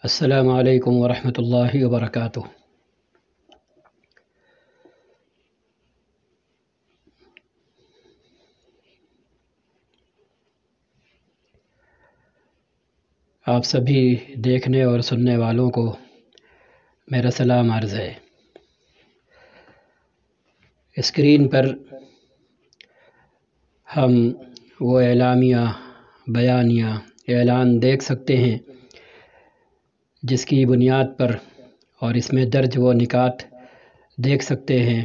السلام علیکم ورحمۃ اللہ وبرکاتہ۔ آپ سبھی دیکھنے اور سننے والوں کو میرا سلام عرض ہے۔ اسکرین پر ہم وہ اعلامیہ، بیانیہ، اعلان دیکھ سکتے ہیں جس کی بنیاد پر اور اس میں درج وہ نکات دیکھ سکتے ہیں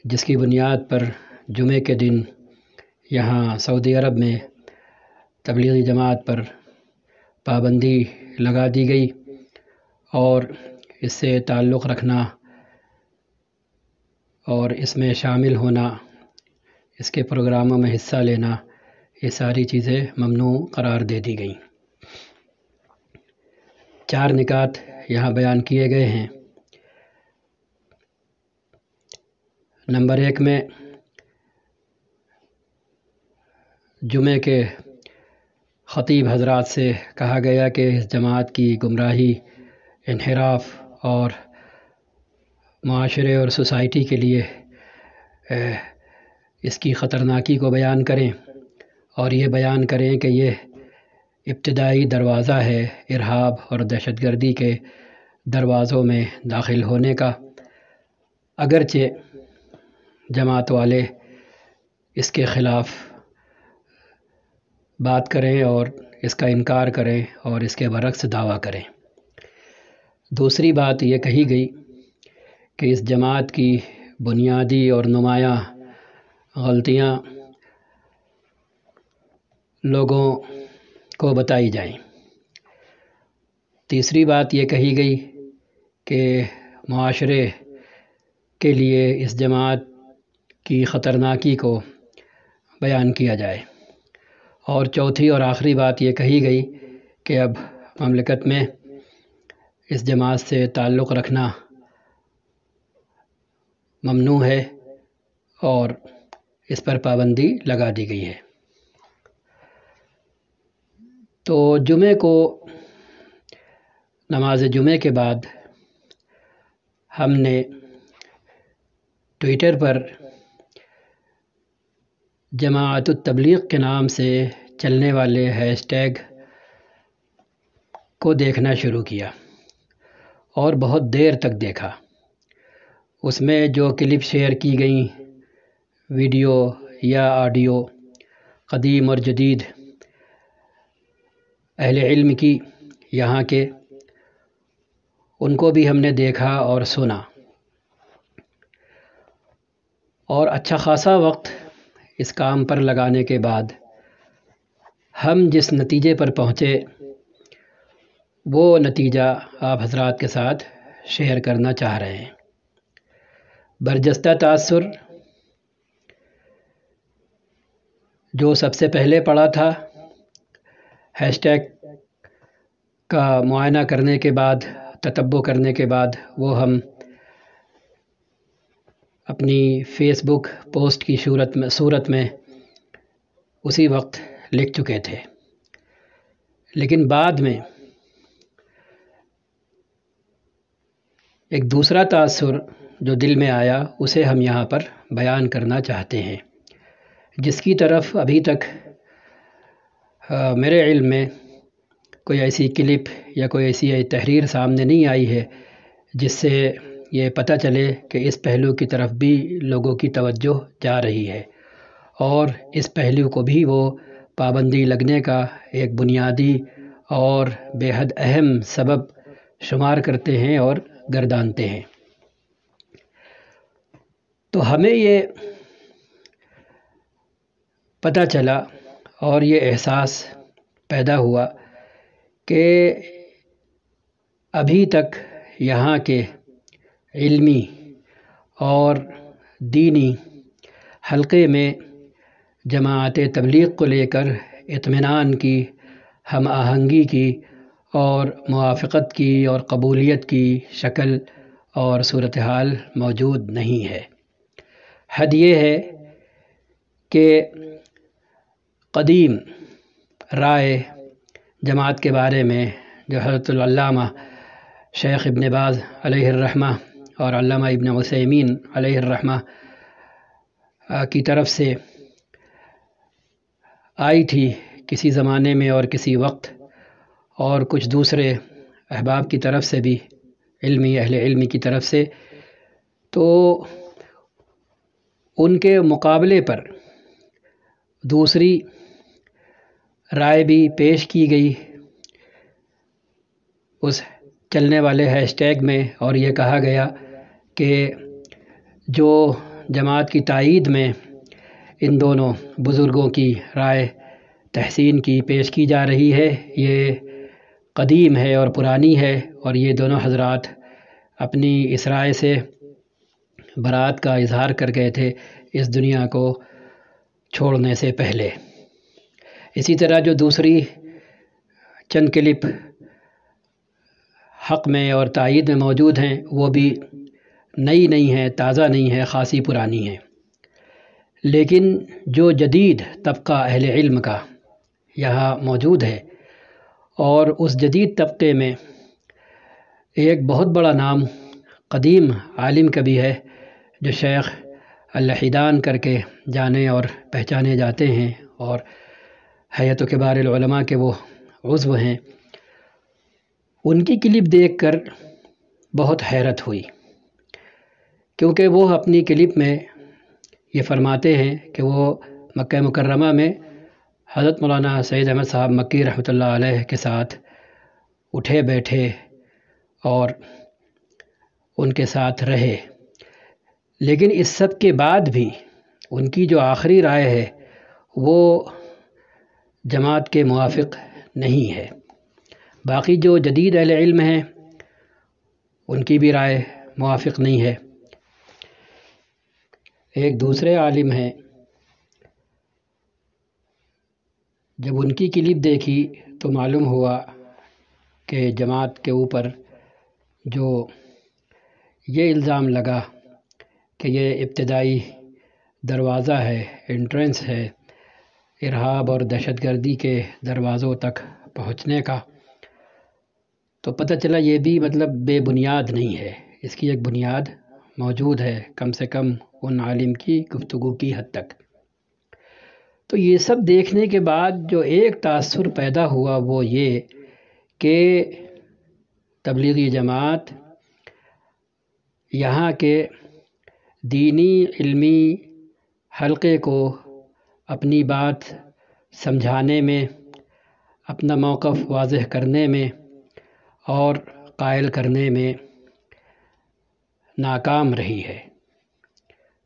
جس کی بنیاد پر جمعے کے دن یہاں سعودی عرب میں تبلیغی جماعت پر پابندی لگا دی گئی اور اس سے تعلق رکھنا اور اس میں شامل ہونا، اس کے پروگراموں میں حصہ لینا، یہ ساری چیزیں ممنوع قرار دے دی گئیں۔ 4 نکات یہاں بیان کیے گئے ہیں۔ نمبر 1 میں جمعے کے خطیب حضرات سے کہا گیا کہ اس جماعت کی گمراہی، انحراف اور معاشرے اور سوسائٹی کے لیے اس کی خطرناکی کو بیان کریں اور یہ بیان کریں کہ یہ ابتدائی دروازہ ہے ارہاب اور دہشت گردی کے دروازوں میں داخل ہونے کا، اگرچہ جماعت والے اس کے خلاف بات کریں اور اس کا انکار کریں اور اس کے برعکس دعویٰ کریں۔ دوسری بات یہ کہی گئی کہ اس جماعت کی بنیادی اور نمایاں غلطیاں لوگوں کو بتائی جائیں۔ تیسری بات یہ کہی گئی کہ معاشرے کے لیے اس جماعت کی خطرناکی کو بیان کیا جائے۔ اور چوتھی اور آخری بات یہ کہی گئی کہ اب مملکت میں اس جماعت سے تعلق رکھنا ممنوع ہے اور اس پر پابندی لگا دی گئی ہے۔ تو جمعے کو نماز جمعے کے بعد ہم نے ٹویٹر پر جماعت التبلیغ کے نام سے چلنے والے ہیش ٹیگ کو دیکھنا شروع کیا اور بہت دیر تک دیکھا۔ اس میں جو کلپ شیئر کی گئیں، ویڈیو یا آڈیو، قدیم اور جدید، اہل علم کی، یہاں کے، ان کو بھی ہم نے دیکھا اور سنا، اور اچھا خاصا وقت اس کام پر لگانے کے بعد ہم جس نتیجے پر پہنچے وہ نتیجہ آپ حضرات کے ساتھ شیئر کرنا چاہ رہے ہیں۔ برجستہ تاثر جو سب سے پہلے پڑا تھا، ہیش ٹیگ کا معائنہ کرنے کے بعد، تتبع کرنے کے بعد، وہ ہم اپنی فیس بک پوسٹ کی صورت میں اسی وقت لکھ چکے تھے، لیکن بعد میں ایک دوسرا تاثر جو دل میں آیا اسے ہم یہاں پر بیان کرنا چاہتے ہیں، جس کی طرف ابھی تک میرے علم میں کوئی ایسی کلپ یا کوئی ایسی تحریر سامنے نہیں آئی ہے جس سے یہ پتہ چلے کہ اس پہلو کی طرف بھی لوگوں کی توجہ جا رہی ہے اور اس پہلو کو بھی وہ پابندی لگنے کا ایک بنیادی اور بے حد اہم سبب شمار کرتے ہیں اور گردانتے ہیں۔ تو ہمیں یہ پتہ چلا اور یہ احساس پیدا ہوا کہ ابھی تک یہاں کے علمی اور دینی حلقے میں جماعت تبلیغ کو لے کر اطمینان کی، ہم آہنگی کی اور موافقت کی اور قبولیت کی شکل اور صورتحال موجود نہیں ہے۔ حد یہ ہے کہ قدیم رائے جماعت کے بارے میں جو حضرت العلامہ شیخ ابن باز علیہ الرحمہ اور علامہ ابن عثیمین علیہ الرحمہ کی طرف سے آئی تھی کسی زمانے میں اور کسی وقت، اور کچھ دوسرے احباب کی طرف سے بھی، اہل علمی کی طرف سے، تو ان کے مقابلے پر دوسری رائے بھی پیش کی گئی اس چلنے والے ہیش ٹیگ میں، اور یہ کہا گیا کہ جو جماعت کی تائید میں ان دونوں بزرگوں کی رائے تحسین کی پیش کی جا رہی ہے، یہ قدیم ہے اور پرانی ہے، اور یہ دونوں حضرات اپنی اس رائے سے برات کا اظہار کر گئے تھے اس دنیا کو چھوڑنے سے پہلے۔ اسی طرح جو دوسری چند کلپ حق میں اور تائید میں موجود ہیں وہ بھی نئی نہیں ہیں، تازہ نہیں ہے، خاصی پرانی ہیں، لیکن جو جدید طبقہ اہل علم کا یہاں موجود ہے، اور اس جدید طبقے میں ایک بہت بڑا نام قدیم عالم کا بھی ہے جو شیخ اللحیدان کر کے جانے اور پہچانے جاتے ہیں، اور ہیئت کبار العلماء کے وہ عضو ہیں۔ ان کی کلپ دیکھ کر بہت حیرت ہوئی، کیونکہ وہ اپنی کلپ میں یہ فرماتے ہیں کہ وہ مکہ مکرمہ میں حضرت مولانا سید احمد صاحب مکی رحمۃ اللہ علیہ کے ساتھ اٹھے بیٹھے اور ان کے ساتھ رہے، لیکن اس سب کے بعد بھی ان کی جو آخری رائے ہے وہ جماعت کے موافق نہیں ہے۔ باقی جو جدید اہل علم ہیں ان کی بھی رائے موافق نہیں ہے۔ ایک دوسرے عالم ہیں، جب ان کی کلپ دیکھی تو معلوم ہوا کہ جماعت کے اوپر جو یہ الزام لگا کہ یہ ابتدائی دروازہ ہے، انٹرنس ہے ارہاب اور دہشت گردی کے دروازوں تک پہنچنے کا، تو پتہ چلا یہ بھی مطلب بے بنیاد نہیں ہے، اس کی ایک بنیاد موجود ہے، کم سے کم ان عالم کی گفتگو کی حد تک۔ تو یہ سب دیکھنے کے بعد جو ایک تاثر پیدا ہوا وہ یہ کہ تبلیغی جماعت یہاں کے دینی علمی حلقے کو اپنی بات سمجھانے میں، اپنا موقف واضح کرنے میں اور قائل کرنے میں ناکام رہی ہے،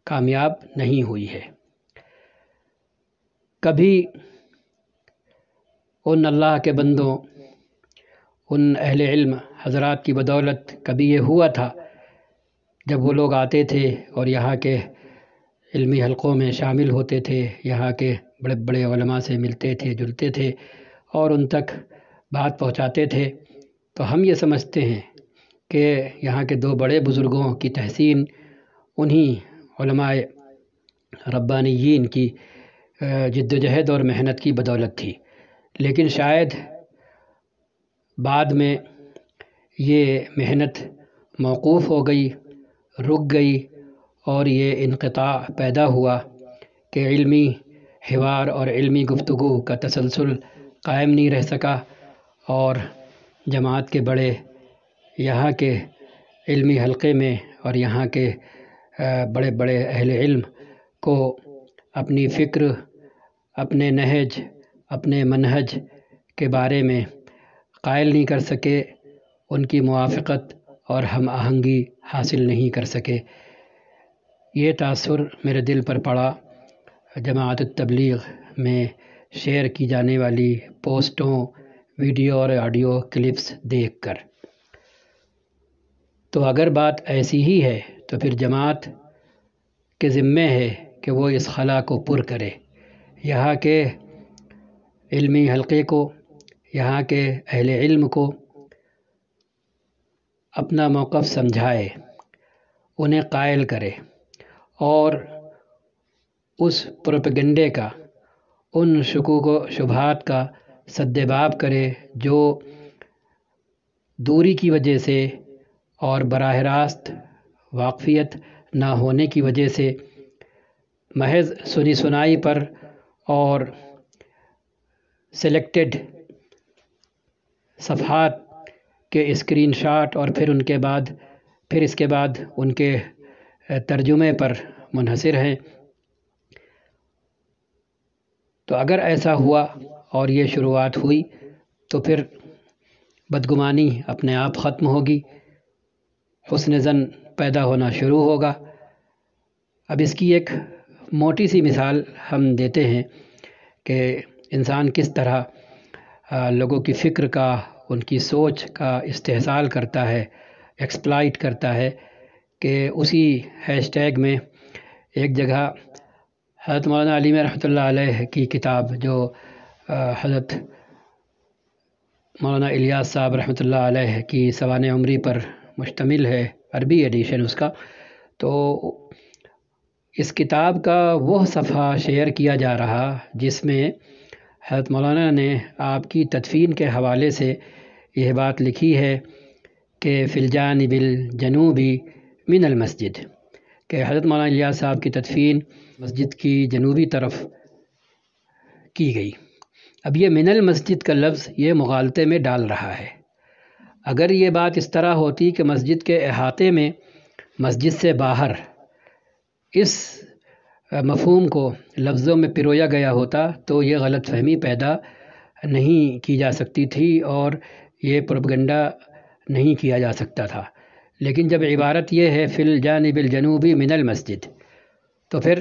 کامیاب نہیں ہوئی ہے۔ کبھی ان اللہ کے بندوں، ان اہل علم حضرات کی بدولت کبھی یہ ہوا تھا جب وہ لوگ آتے تھے اور یہاں کے علمی حلقوں میں شامل ہوتے تھے، یہاں کے بڑے بڑے علماء سے ملتے تھے، جلتے تھے اور ان تک بات پہنچاتے تھے، تو ہم یہ سمجھتے ہیں کہ یہاں کے دو بڑے بزرگوں کی تحسین انہی علماء ربانیین کی جد و جہد اور محنت کی بدولت تھی، لیکن شاید بعد میں یہ محنت موقوف ہو گئی، رک گئی، اور یہ انقطاع پیدا ہوا کہ علمی حوار اور علمی گفتگو کا تسلسل قائم نہیں رہ سکا، اور جماعت کے بڑے یہاں کے علمی حلقے میں اور یہاں کے بڑے بڑے اہل علم کو اپنی فکر، اپنے نہج، اپنے منہج کے بارے میں قائل نہیں کر سکے، ان کی موافقت اور ہم آہنگی حاصل نہیں کر سکے۔ یہ تاثر میرے دل پر پڑا جماعت التبلیغ میں شیئر کی جانے والی پوسٹوں، ویڈیو اور آڈیو کلپس دیکھ کر۔ تو اگر بات ایسی ہی ہے تو پھر جماعت کے ذمے ہے کہ وہ اس خلا کو پر کرے، یہاں کے علمی حلقے کو، یہاں کے اہل علم کو اپنا موقف سمجھائے، انہیں قائل کرے، اور اس پروپیگنڈے کا، ان شکوک و شبہات کا سد باب کرے جو دوری کی وجہ سے اور براہ راست واقفیت نہ ہونے کی وجہ سے محض سنی سنائی پر اور سلیکٹڈ صفحات کے اسکرین شاٹ اور پھر اس کے بعد ان کے ترجمے پر منحصر ہیں۔ تو اگر ایسا ہوا اور یہ شروعات ہوئی تو پھر بدگمانی اپنے آپ ختم ہوگی، حسن ظن پیدا ہونا شروع ہوگا۔ اب اس کی ایک موٹی سی مثال ہم دیتے ہیں کہ انسان کس طرح لوگوں کی فکر کا، ان کی سوچ کا استحصال کرتا ہے، ایکسپلائٹ کرتا ہے، کہ اسی ہیش ٹیگ میں ایک جگہ حضرت مولانا علی میں رحمۃ اللہ علیہ کی کتاب جو حضرت مولانا الیاس صاحب رحمۃ اللہ علیہ کی سوانح عمری پر مشتمل ہے، عربی ایڈیشن اس کا، تو اس کتاب کا وہ صفحہ شیئر کیا جا رہا جس میں حضرت مولانا نے آپ کی تدفین کے حوالے سے یہ بات لکھی ہے کہ فی الجانب الجنوبی من المسجد، کہ حضرت مولانا الیاس صاحب کی تدفین مسجد کی جنوبی طرف کی گئی۔ اب یہ من المسجد کا لفظ یہ مغالطے میں ڈال رہا ہے۔ اگر یہ بات اس طرح ہوتی کہ مسجد کے احاطے میں، مسجد سے باہر، اس مفہوم کو لفظوں میں پرویا گیا ہوتا تو یہ غلط فہمی پیدا نہیں کی جا سکتی تھی اور یہ پروپیگنڈا نہیں کیا جا سکتا تھا۔ لیکن جب عبارت یہ ہے فی الجانب الجنوبی من المسجد، تو پھر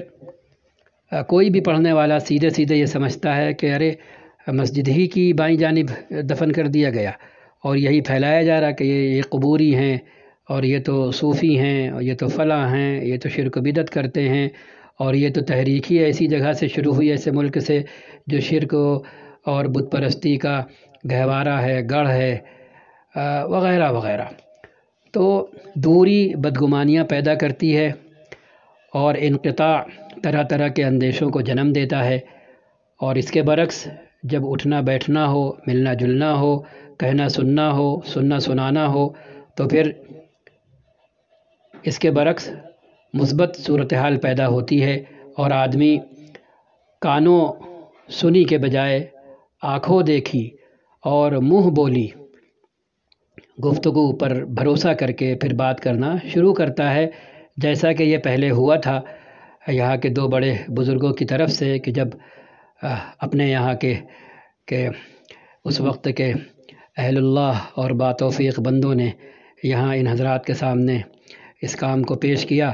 کوئی بھی پڑھنے والا سیدھے سیدھے یہ سمجھتا ہے کہ ارے مسجد ہی کی بائیں جانب دفن کر دیا گیا، اور یہی پھیلایا جا رہا کہ یہ قبوری ہیں، اور یہ تو صوفی ہیں، اور یہ تو فلاں ہیں، یہ تو شرک و بدعت کرتے ہیں، اور یہ تو تحریک ہی ایسی جگہ سے شروع ہوئی، ایسے ملک سے جو شرک اور بت پرستی کا گہوارہ ہے، گڑھ ہے، وغیرہ وغیرہ۔ تو دوری بدگمانیاں پیدا کرتی ہے اور انقطاع طرح طرح کے اندیشوں کو جنم دیتا ہے، اور اس کے برعکس جب اٹھنا بیٹھنا ہو، ملنا جلنا ہو، کہنا سننا ہو، سننا سنانا ہو، تو پھر اس کے برعکس مثبت صورتحال پیدا ہوتی ہے، اور آدمی کانوں سنی کے بجائے آنکھوں دیکھی اور منہ بولی گفتگو پر بھروسہ کر کے پھر بات کرنا شروع کرتا ہے، جیسا کہ یہ پہلے ہوا تھا یہاں کے دو بڑے بزرگوں کی طرف سے، کہ جب اپنے یہاں کے اس وقت کے اہل اللہ اور باتوفیق بندوں نے یہاں ان حضرات کے سامنے اس کام کو پیش کیا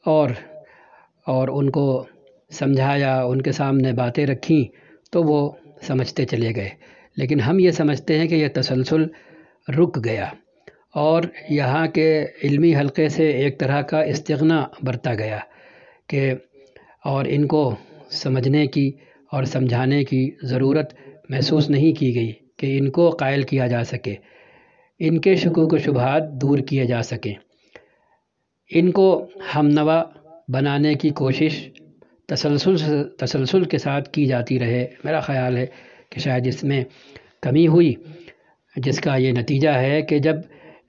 اور ان کو سمجھایا، ان کے سامنے باتیں رکھیں، تو وہ سمجھتے چلے گئے۔ لیکن ہم یہ سمجھتے ہیں کہ یہ تسلسل رک گیا، اور یہاں کے علمی حلقے سے ایک طرح کا استغنا برتا گیا، کہ اور ان کو سمجھنے کی اور سمجھانے کی ضرورت محسوس نہیں کی گئی کہ ان کو قائل کیا جا سکے، ان کے شکوک و شبہات دور کیے جا سکیں، ان کو ہم نوا بنانے کی کوشش تسلسل کے ساتھ کی جاتی رہے۔ میرا خیال ہے کہ شاید اس میں کمی ہوئی، جس کا یہ نتیجہ ہے کہ جب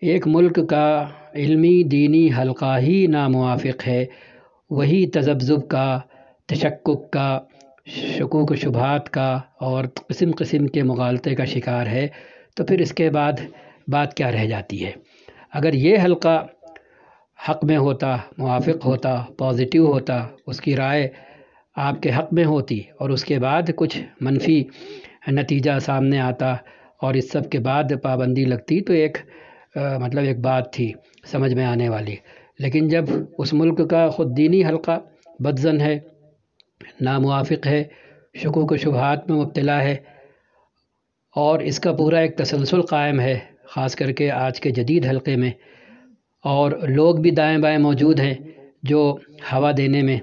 ایک ملک کا علمی دینی حلقہ ہی ناموافق ہے، وہی تذبذب کا، تشکک کا، شکوک و شبہات کا اور قسم قسم کے مغالطے کا شکار ہے، تو پھر اس کے بعد بات کیا رہ جاتی ہے؟ اگر یہ حلقہ حق میں ہوتا، موافق ہوتا، پازیٹیو ہوتا، اس کی رائے آپ کے حق میں ہوتی، اور اس کے بعد کچھ منفی نتیجہ سامنے آتا اور اس سب کے بعد پابندی لگتی، تو ایک بات تھی سمجھ میں آنے والی۔ لیکن جب اس ملک کا خود دینی حلقہ بدظن ہے، ناموافق ہے، شکوک و شبہات میں مبتلا ہے، اور اس کا پورا ایک تسلسل قائم ہے، خاص کر کے آج کے جدید حلقے میں، اور لوگ بھی دائیں بائیں موجود ہیں جو ہوا دینے میں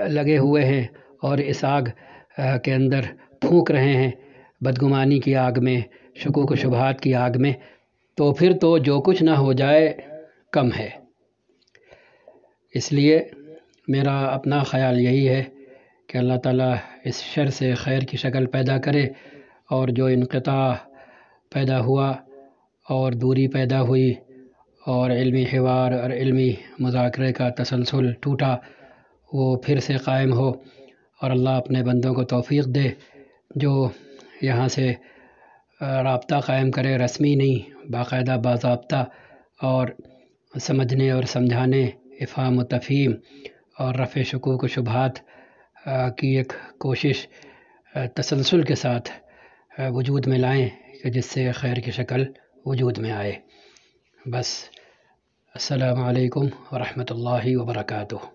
لگے ہوئے ہیں اور اس آگ کے اندر پھونک رہے ہیں، بدگمانی کی آگ میں، شکوک و شبہات کی آگ میں، تو پھر تو جو کچھ نہ ہو جائے کم ہے۔ اس لیے میرا اپنا خیال یہی ہے کہ اللہ تعالیٰ اس شر سے خیر کی شکل پیدا کرے، اور جو انقطاع پیدا ہوا اور دوری پیدا ہوئی اور علمی حوار اور علمی مذاکرے کا تسلسل ٹوٹا، وہ پھر سے قائم ہو، اور اللہ اپنے بندوں کو توفیق دے جو یہاں سے رابطہ قائم کرے، رسمی نہیں باقاعدہ باضابطہ، اور سمجھنے اور سمجھانے، افہام و تفہیم اور رفع شکوک و شبہات کی ایک کوشش تسلسل کے ساتھ وجود میں لائیں کہ جس سے خیر کی شکل وجود میں آئے۔ بس السلام علیکم ورحمۃ اللہ وبرکاتہ۔